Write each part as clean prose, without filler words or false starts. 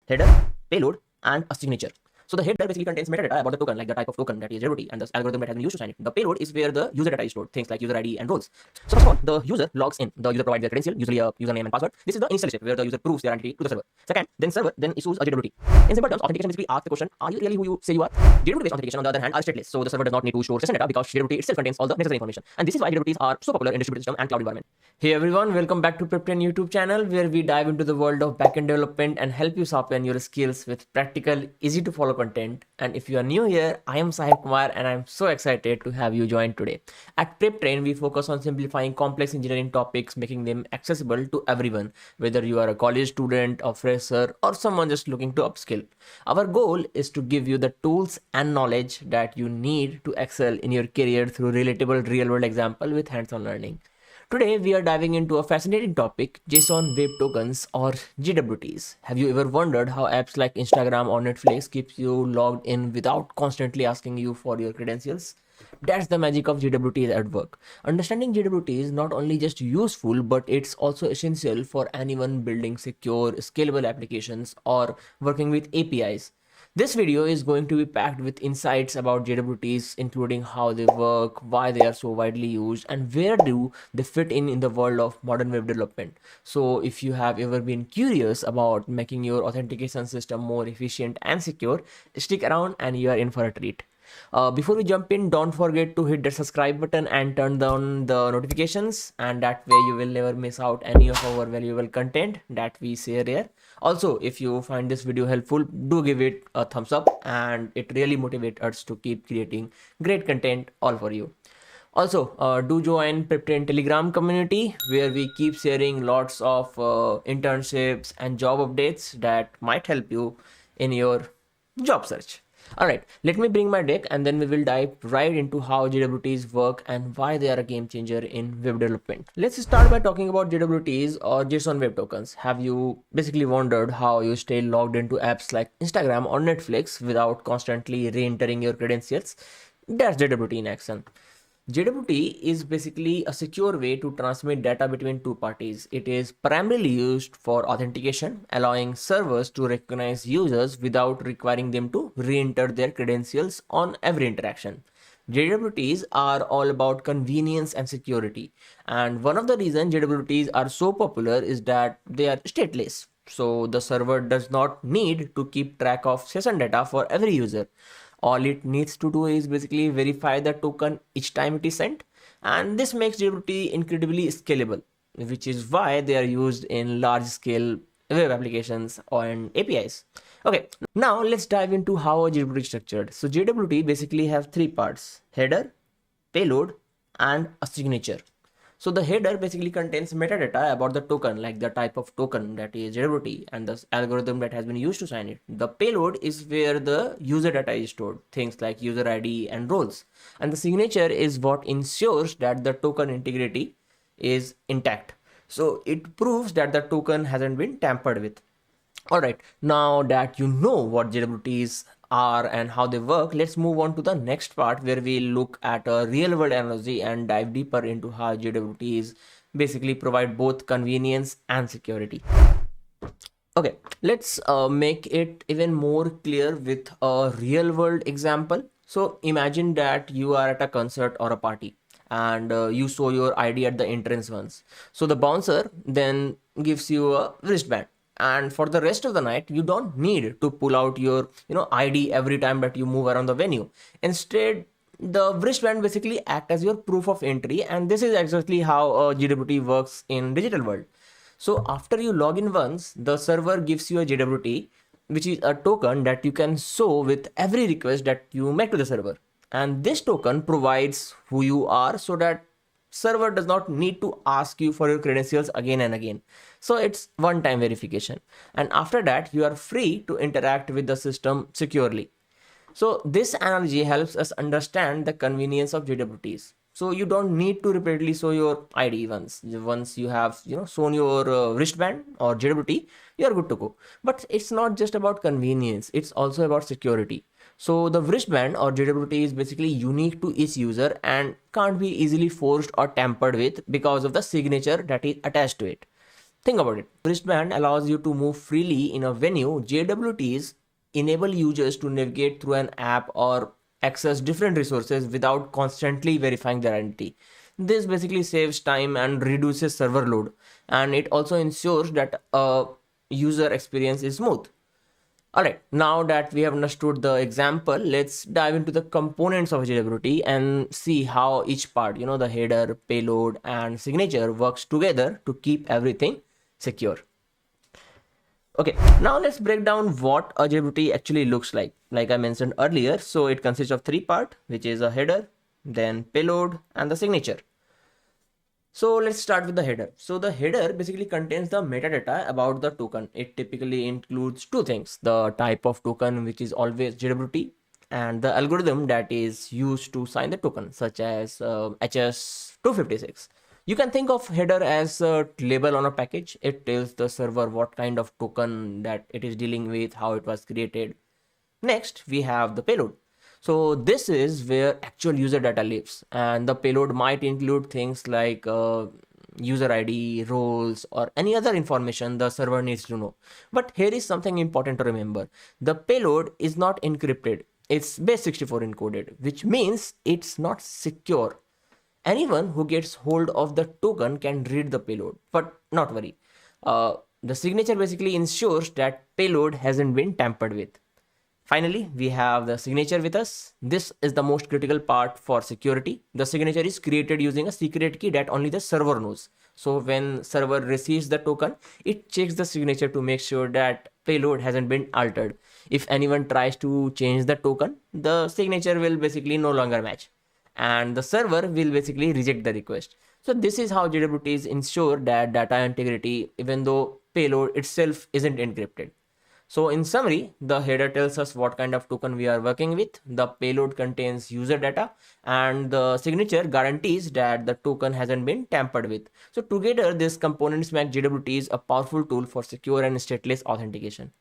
header, payload, and a signature. So the header basically contains metadata about the token, like the type of token that is JWT and the algorithm that has been used to sign it. The payload is where the user data is stored, things like user ID and roles. So first of all, the user logs in. The user provides their credential, usually a username and password. This is the initial step where the user proves their identity to the server. Second, server then issues a JWT. In simple terms, authentication basically asks the question, are you really who you say you are? JWT-based authentication, on the other hand, are stateless. So the server does not need to store session data because JWT itself contains all the necessary information. And this is why JWTs are so popular in distributed system and cloud environment. Hey everyone, welcome back to Prep10 YouTube channel, where we dive into the world of backend development and help you sharpen your skills with practical, easy to follow content. And if you are new here, I am Sahib Kumar and I'm so excited to have you join today. At Prep10, we focus on simplifying complex engineering topics, making them accessible to everyone, whether you are a college student, a fresher, or someone just looking to upskill. Our goal is to give you the tools and knowledge that you need to excel in your career through relatable real-world example with hands-on learning. Today, we are diving into a fascinating topic, JSON Web Tokens or JWTs. Have you ever wondered how apps like Instagram or Netflix keeps you logged in without constantly asking you for your credentials? That's the magic of JWTs at work. Understanding JWT is not only just useful, but it's also essential for anyone building secure, scalable applications or working with APIs. This video is going to be packed with insights about JWTs, including how they work, why they are so widely used, and where do they fit in the world of modern web development. So if you have ever been curious about making your authentication system more efficient and secure, stick around and you are in for a treat. Before we jump in, don't forget to hit the subscribe button and turn down the notifications, and that way you will never miss out any of our valuable content that we share here. Also, if you find this video helpful, do give it a thumbs up, and it really motivates us to keep creating great content all for you. Also, do join Prep10 Telegram community, where we keep sharing lots of internships and job updates that might help you in your job search. All right, let me bring my deck and then we will dive right into how JWTs work and why they are a game changer in web development. Let's start by talking about JWTs or JSON Web Tokens. Have you basically wondered how you stay logged into apps like Instagram or Netflix without constantly re-entering your credentials? That's JWT in action. JWT is basically a secure way to transmit data between two parties. It is primarily used for authentication, allowing servers to recognize users without requiring them to re-enter their credentials on every interaction. JWTs are all about convenience and security. And one of the reasons JWTs are so popular is that they are stateless. So the server does not need to keep track of session data for every user. All it needs to do is basically verify the token each time it is sent, and this makes JWT incredibly scalable, which is why they are used in large scale web applications and APIs. Okay, now let's dive into how a JWT is structured. So JWT basically have three parts: header, payload, and a signature. So the header basically contains metadata about the token, like the type of token that is JWT and the algorithm that has been used to sign it. The payload is where the user data is stored, things like user ID and roles. And the signature is what ensures that the token integrity is intact. So it proves that the token hasn't been tampered with. All right, now that you know what JWTs are and how they work, let's move on to the next part where we look at a real world analogy and dive deeper into how JWTs basically provide both convenience and security. Okay, let's make it even more clear with a real world example. So imagine that you are at a concert or a party and you show your ID at the entrance once. So the bouncer then gives you a wristband, and for the rest of the night you don't need to pull out your ID every time that you move around the venue. Instead, the wristband basically act as your proof of entry, and this is exactly how JWT works in digital world. So after you log in once, the server gives you a JWT, which is a token that you can show with every request that you make to the server. And this token provides who you are, so that server does not need to ask you for your credentials again and again. So it's one time verification. And after that, you are free to interact with the system securely. So this analogy helps us understand the convenience of JWTs. So you don't need to repeatedly show your ID once you have shown your wristband or JWT, you are good to go. But it's not just about convenience; it's also about security. So the wristband or JWT is basically unique to each user and can't be easily forged or tampered with because of the signature that is attached to it. Think about it. Wristband allows you to move freely in a venue. JWTs enable users to navigate through an app or access different resources without constantly verifying their identity. This basically saves time and reduces server load, and it also ensures that a user experience is smooth. Alright, now that we have understood the example, let's dive into the components of JWT and see how each part, the header, payload, and signature works together to keep everything secure. Okay, now let's break down what a JWT actually looks like. Like I mentioned earlier, so it consists of three parts, which is a header, then payload, and the signature. So let's start with the header. So the header basically contains the metadata about the token. It typically includes two things: the type of token, which is always JWT, and the algorithm that is used to sign the token, such as HS256. You can think of header as a label on a package. It tells the server what kind of token that it is dealing with, how it was created. Next, we have the payload. So this is where actual user data lives, and the payload might include things like user ID, roles, or any other information the server needs to know. But here is something important to remember. The payload is not encrypted. It's base64 encoded, which means it's not secure. Anyone who gets hold of the token can read the payload, but not worry. The signature basically ensures that payload hasn't been tampered with. Finally, we have the signature with us. This is the most critical part for security. The signature is created using a secret key that only the server knows. So when server receives the token, it checks the signature to make sure that payload hasn't been altered. If anyone tries to change the token, the signature will basically no longer match, and the server will basically reject the request. So this is how JWTs ensure that data integrity, even though payload itself isn't encrypted. So in summary, the header tells us what kind of token we are working with, the payload contains user data, and the signature guarantees that the token hasn't been tampered with. So together, these components make JWTs a powerful tool for secure and stateless authentication.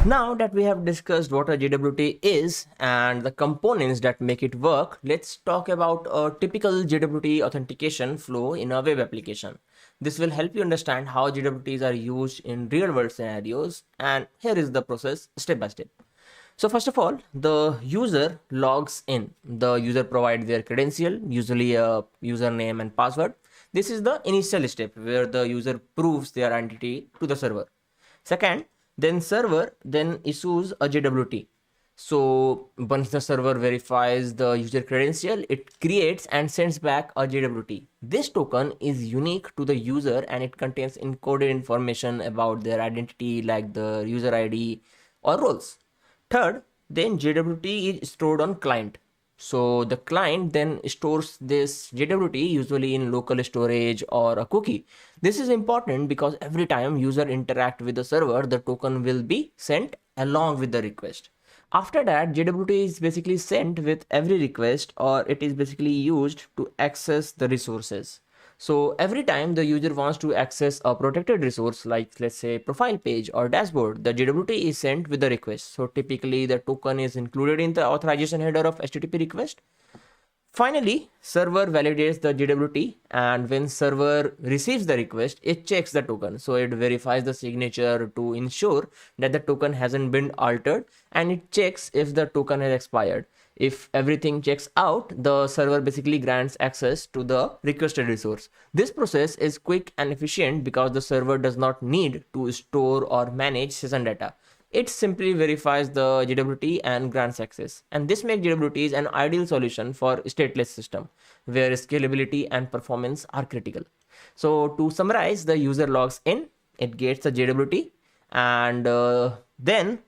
Now that we have discussed what a JWT is and the components that make it work, let's talk about a typical JWT authentication flow in a web application. This will help you understand how JWTs are used in real-world scenarios, and here is the process step by step. So first of all, the user logs in. The user provides their credential, usually a username and password. This is the initial step where the user proves their identity to the server. Second, then server then issues a JWT. So once the server verifies the user credential, it creates and sends back a JWT. This token is unique to the user and it contains encoded information about their identity, like the user ID or roles. Third, then JWT is stored on client. So the client then stores this JWT usually in local storage or a cookie. This is important because every time user interact with the server, the token will be sent along with the request. After that, JWT is basically sent with every request, or it is basically used to access the resources. So every time the user wants to access a protected resource, like let's say profile page or dashboard, the JWT is sent with the request. So typically the token is included in the authorization header of HTTP request. Finally, server validates the JWT, and when server receives the request, it checks the token. So it verifies the signature to ensure that the token hasn't been altered, and it checks if the token has expired. If everything checks out, the server basically grants access to the requested resource. This process is quick and efficient because the server does not need to store or manage session data. It simply verifies the JWT and grants access. And this makes JWTs an ideal solution for stateless system where scalability and performance are critical. So to summarize, the user logs in, it gets the JWT, and then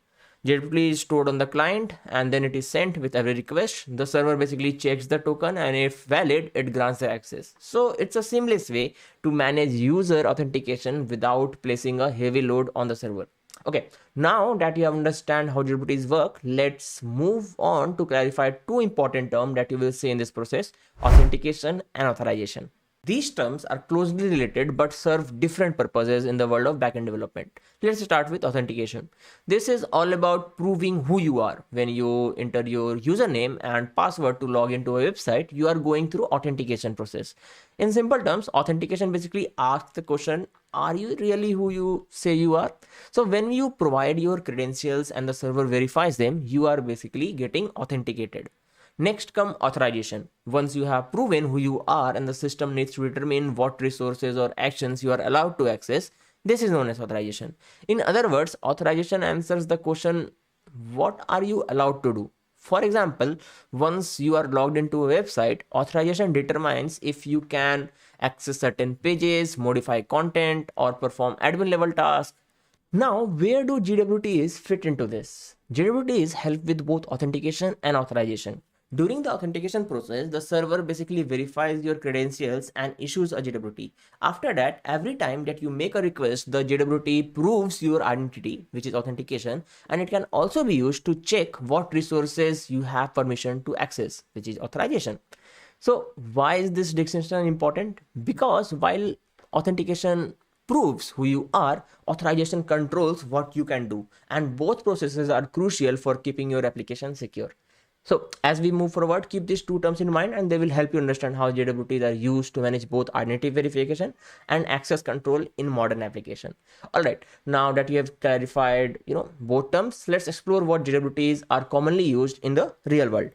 JWT is stored on the client, and then it is sent with every request. The server basically checks the token, and if valid, it grants the access. So it's a seamless way to manage user authentication without placing a heavy load on the server. Okay, now that you have understand how JWTs work, let's move on to clarify two important terms that you will see in this process: authentication and authorization. These terms are closely related but serve different purposes in the world of backend development. Let's start with authentication. This is all about proving who you are. When you enter your username and password to log into a website, you are going through authentication process. In simple terms, authentication basically asks the question, are you really who you say you are? So when you provide your credentials and the server verifies them, you are basically getting authenticated. Next come authorization. Once you have proven who you are and the system needs to determine what resources or actions you are allowed to access, this is known as authorization. In other words, authorization answers the question, what are you allowed to do? For example, once you are logged into a website, authorization determines if you can access certain pages, modify content, or perform admin level tasks. Now, where do JWTs fit into this? JWTs help with both authentication and authorization. During the authentication process, the server basically verifies your credentials and issues a JWT. After that, every time that you make a request, the JWT proves your identity, which is authentication, and it can also be used to check what resources you have permission to access, which is authorization. So why is this distinction important? Because while authentication proves who you are, authorization controls what you can do, and both processes are crucial for keeping your application secure. So as we move forward, keep these two terms in mind and they will help you understand how JWTs are used to manage both identity verification and access control in modern application. All right, now that you have clarified, both terms, let's explore what JWTs are commonly used in the real world.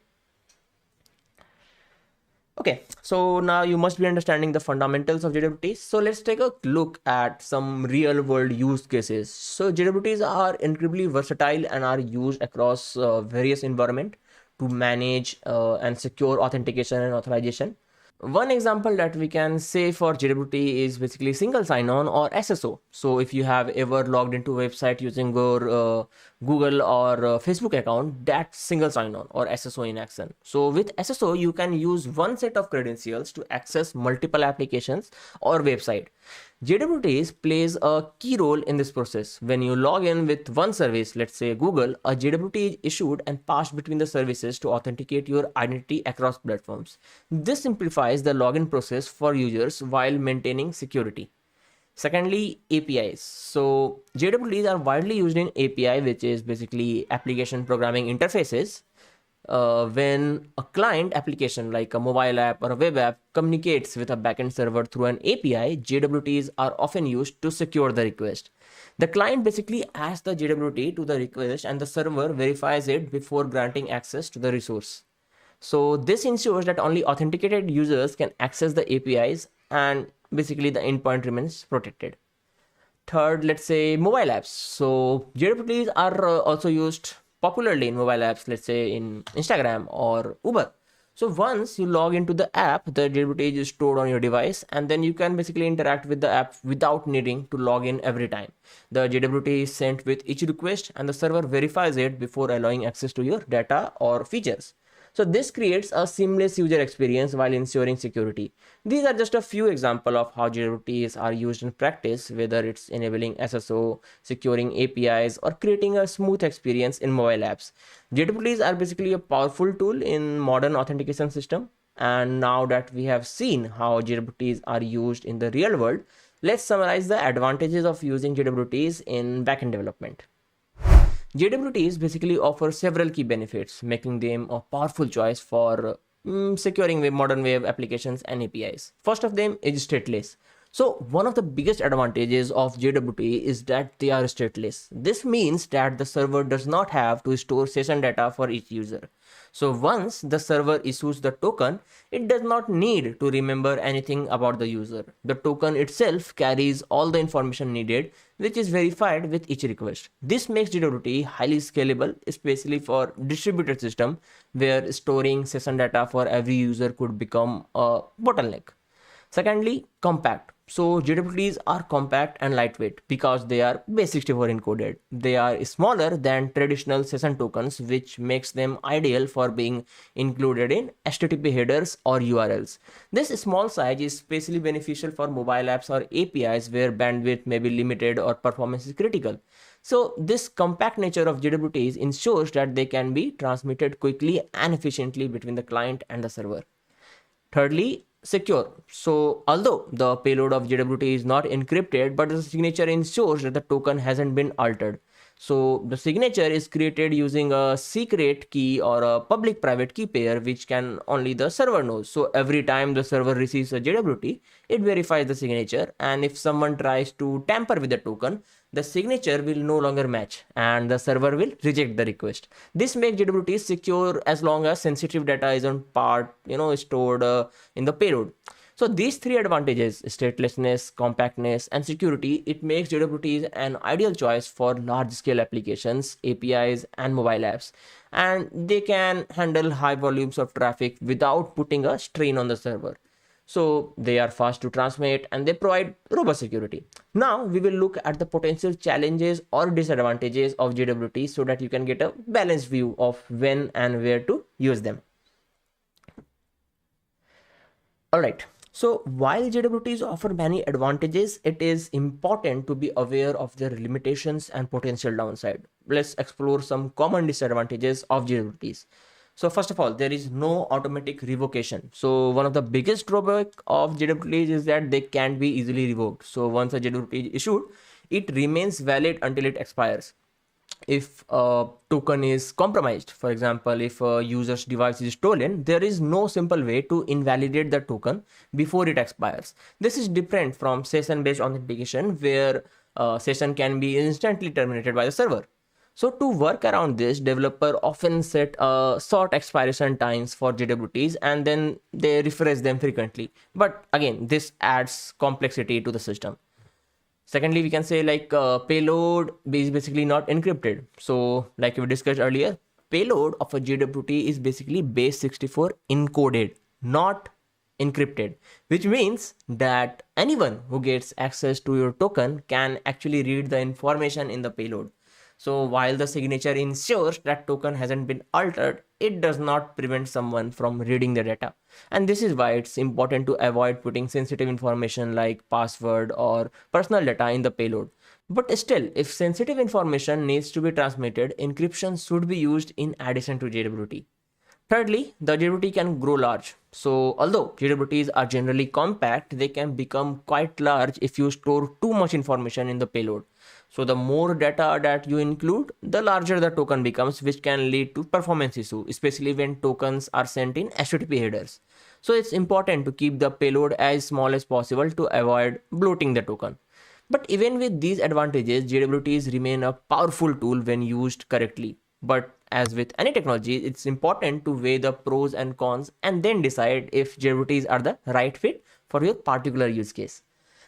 Okay, so now you must be understanding the fundamentals of JWTs. So let's take a look at some real world use cases. So JWTs are incredibly versatile and are used across various environments to manage and secure authentication and authorization. One example that we can say for JWT is basically single sign-on or SSO. So if you have ever logged into a website using your Google or Facebook account, that's single sign-on or SSO in action. So with SSO, you can use one set of credentials to access multiple applications or website. JWTs plays a key role in this process. When you log in with one service, let's say Google, a JWT is issued and passed between the services to authenticate your identity across platforms. This simplifies the login process for users while maintaining security. Secondly, APIs. So JWTs are widely used in API, which is basically application programming interfaces. When a client application like a mobile app or a web app communicates with a backend server through an API, JWTs are often used to secure the request. The client basically adds the JWT to the request and the server verifies it before granting access to the resource. So this ensures that only authenticated users can access the APIs and basically the endpoint remains protected. Third, let's say mobile apps. So JWTs are also used popularly in mobile apps, let's say in Instagram or Uber. So once you log into the app, the JWT is stored on your device and then you can basically interact with the app without needing to log in every time. The JWT is sent with each request and the server verifies it before allowing access to your data or features. So this creates a seamless user experience while ensuring security. These are just a few examples of how JWTs are used in practice, whether it's enabling SSO, securing APIs, or creating a smooth experience in mobile apps. JWTs are basically a powerful tool in modern authentication system. And now that we have seen how JWTs are used in the real world, let's summarize the advantages of using JWTs in backend development. JWTs basically offer several key benefits, making them a powerful choice for securing modern web applications and APIs. First of them is stateless. So one of the biggest advantages of JWT is that they are stateless. This means that the server does not have to store session data for each user. So once the server issues the token, it does not need to remember anything about the user. The token itself carries all the information needed, which is verified with each request. This makes JWT highly scalable, especially for distributed system where storing session data for every user could become a bottleneck. Secondly, compact. So JWTs are compact and lightweight because they are base64 encoded. They are smaller than traditional session tokens, which makes them ideal for being included in HTTP headers or URLs. This small size is especially beneficial for mobile apps or APIs where bandwidth may be limited or performance is critical. So this compact nature of JWTs ensures that they can be transmitted quickly and efficiently between the client and the server. Thirdly, secure. So although the payload of JWT is not encrypted, but the signature ensures that the token hasn't been altered. So the signature is created using a secret key or a public private key pair, which can only the server knows. So every time the server receives a JWT, it verifies the signature, and if someone tries to tamper with the token, the signature will no longer match and the server will reject the request. This makes JWT secure as long as sensitive data isn't stored in the payload. So these three advantages, statelessness, compactness, and security, it makes JWTs an ideal choice for large scale applications, APIs, and mobile apps. And they can handle high volumes of traffic without putting a strain on the server. So they are fast to transmit and they provide robust security. Now we will look at the potential challenges or disadvantages of JWT so that you can get a balanced view of when and where to use them. Alright, so while JWTs offer many advantages, it is important to be aware of their limitations and potential downside. Let's explore some common disadvantages of JWTs. So first of all, there is no automatic revocation. So one of the biggest drawback of JWTs is that they can't be easily revoked. So once a JWT is issued, it remains valid until it expires. If a token is compromised, for example, if a user's device is stolen, there is no simple way to invalidate the token before it expires. This is different from session-based authentication, where session can be instantly terminated by the server. So to work around this, developer often set short expiration times for JWTs and then they refresh them frequently. But again, this adds complexity to the system. Secondly, we can say payload is basically not encrypted. So like we discussed earlier, payload of a JWT is basically base 64 encoded, not encrypted, which means that anyone who gets access to your token can actually read the information in the payload. So while the signature ensures that token hasn't been altered, it does not prevent someone from reading the data. And this is why it's important to avoid putting sensitive information like password or personal data in the payload. But still, if sensitive information needs to be transmitted, encryption should be used in addition to JWT. Thirdly, the JWT can grow large. So although JWTs are generally compact, they can become quite large if you store too much information in the payload. So the more data that you include, the larger the token becomes, which can lead to performance issue, especially when tokens are sent in HTTP headers. So it's important to keep the payload as small as possible to avoid bloating the token. But even with these advantages, JWTs remain a powerful tool when used correctly. But as with any technology, it's important to weigh the pros and cons and then decide if JWTs are the right fit for your particular use case.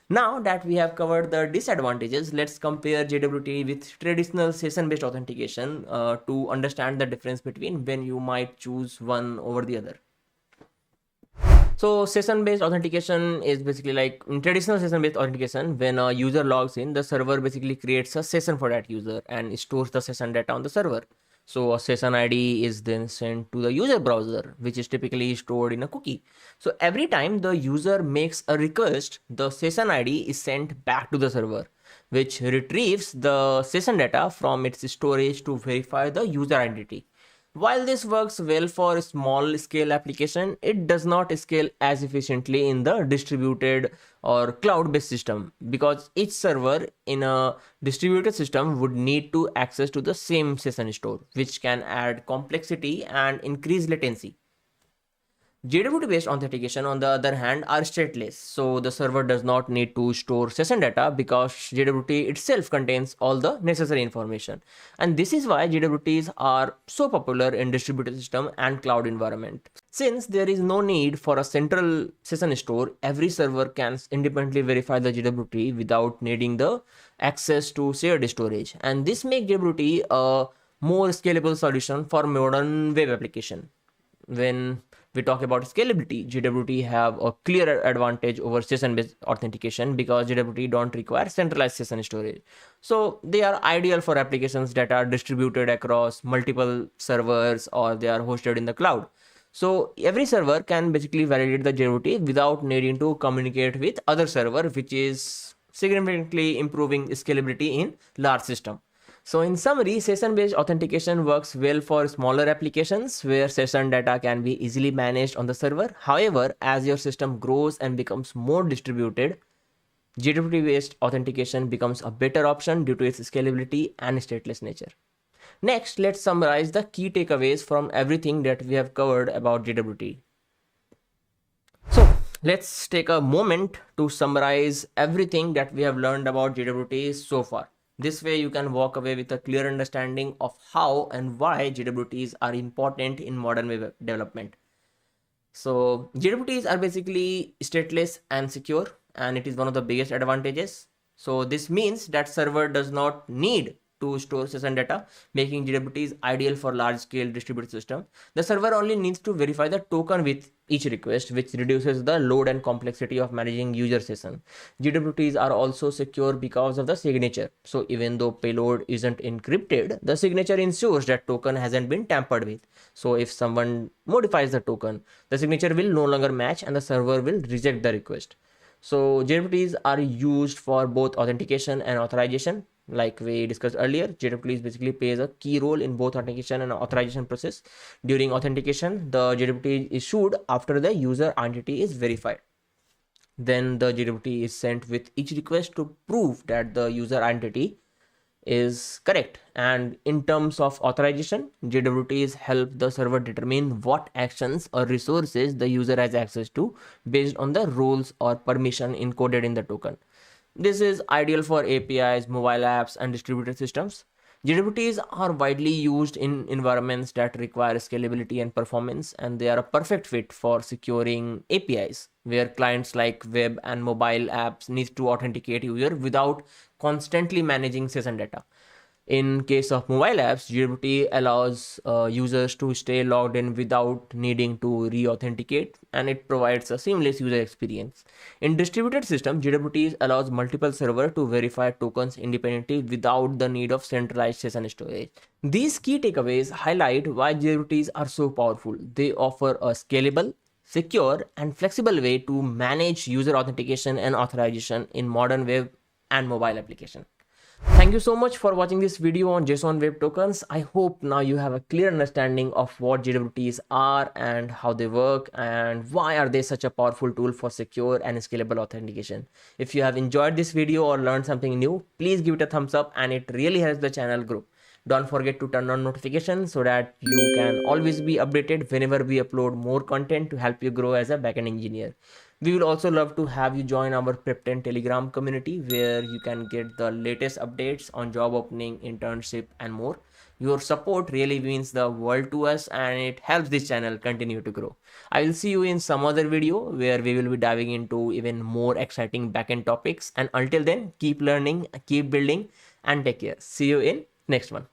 Now that we have covered the disadvantages, let's compare JWT with traditional session-based authentication to understand the difference between when you might choose one over the other. So session-based authentication is basically like in traditional session-based authentication, when a user logs in, the server basically creates a session for that user and stores the session data on the server. So a session ID is then sent to the user browser, which is typically stored in a cookie. So every time the user makes a request, the session ID is sent back to the server, which retrieves the session data from its storage to verify the user identity. While this works well for small scale application, it does not scale as efficiently in the distributed or cloud-based system, because each server in a distributed system would need to access to the same session store, which can add complexity and increase latency. JWT-based authentication, on the other hand, are stateless, so the server does not need to store session data because JWT itself contains all the necessary information. And this is why JWTs are so popular in distributed system and cloud environment. Since there is no need for a central session store, every server can independently verify the JWT without needing the access to shared storage. And this makes JWT a more scalable solution for modern web application. When we talk about scalability, JWT have a clear advantage over session-based authentication because JWT don't require centralized session storage. So they are ideal for applications that are distributed across multiple servers or they are hosted in the cloud. So every server can basically validate the JWT without needing to communicate with other server, which is significantly improving scalability in large system. So in summary, session-based authentication works well for smaller applications where session data can be easily managed on the server. However, as your system grows and becomes more distributed, JWT-based authentication becomes a better option due to its scalability and stateless nature. Next, let's summarize the key takeaways from everything that we have covered about JWT. So let's take a moment to summarize everything that we have learned about JWT so far. This way you can walk away with a clear understanding of how and why JWTs are important in modern web development. So JWTs are basically stateless and secure, and it is one of the biggest advantages. So this means that server does not need to store session data, making JWTs ideal for large-scale distributed system. The server only needs to verify the token with each request, which reduces the load and complexity of managing user session. JWTs are also secure because of the signature. So even though payload isn't encrypted, the signature ensures that token hasn't been tampered with. So if someone modifies the token, the signature will no longer match and the server will reject the request. So JWTs are used for both authentication and authorization. Like we discussed earlier, JWTs basically plays a key role in both authentication and authorization process. During authentication, the JWT is issued after the user identity is verified. Then the JWT is sent with each request to prove that the user identity is correct. And in terms of authorization, JWTs help the server determine what actions or resources the user has access to based on the roles or permission encoded in the token. This is ideal for APIs, mobile apps, and distributed systems. JWTs are widely used in environments that require scalability and performance, and they are a perfect fit for securing APIs, where clients like web and mobile apps need to authenticate user without constantly managing session data. In case of mobile apps, JWT allows users to stay logged in without needing to re-authenticate, and it provides a seamless user experience. In distributed system, JWT allows multiple servers to verify tokens independently without the need of centralized session storage. These key takeaways highlight why JWTs are so powerful. They offer a scalable, secure, and flexible way to manage user authentication and authorization in modern web and mobile application. Thank you so much for watching this video on JSON Web Tokens. I hope now you have a clear understanding of what JWTs are and how they work and why are they such a powerful tool for secure and scalable authentication. If you have enjoyed this video or learned something new, please give it a thumbs up and it really helps the channel grow. Don't forget to turn on notifications so that you can always be updated whenever we upload more content to help you grow as a backend engineer. We will also love to have you join our Prep10 Telegram community where you can get the latest updates on job opening, internship, and more. Your support really means the world to us and it helps this channel continue to grow. I will see you in some other video where we will be diving into even more exciting backend topics. And until then, keep learning, keep building, and take care. See you in next one.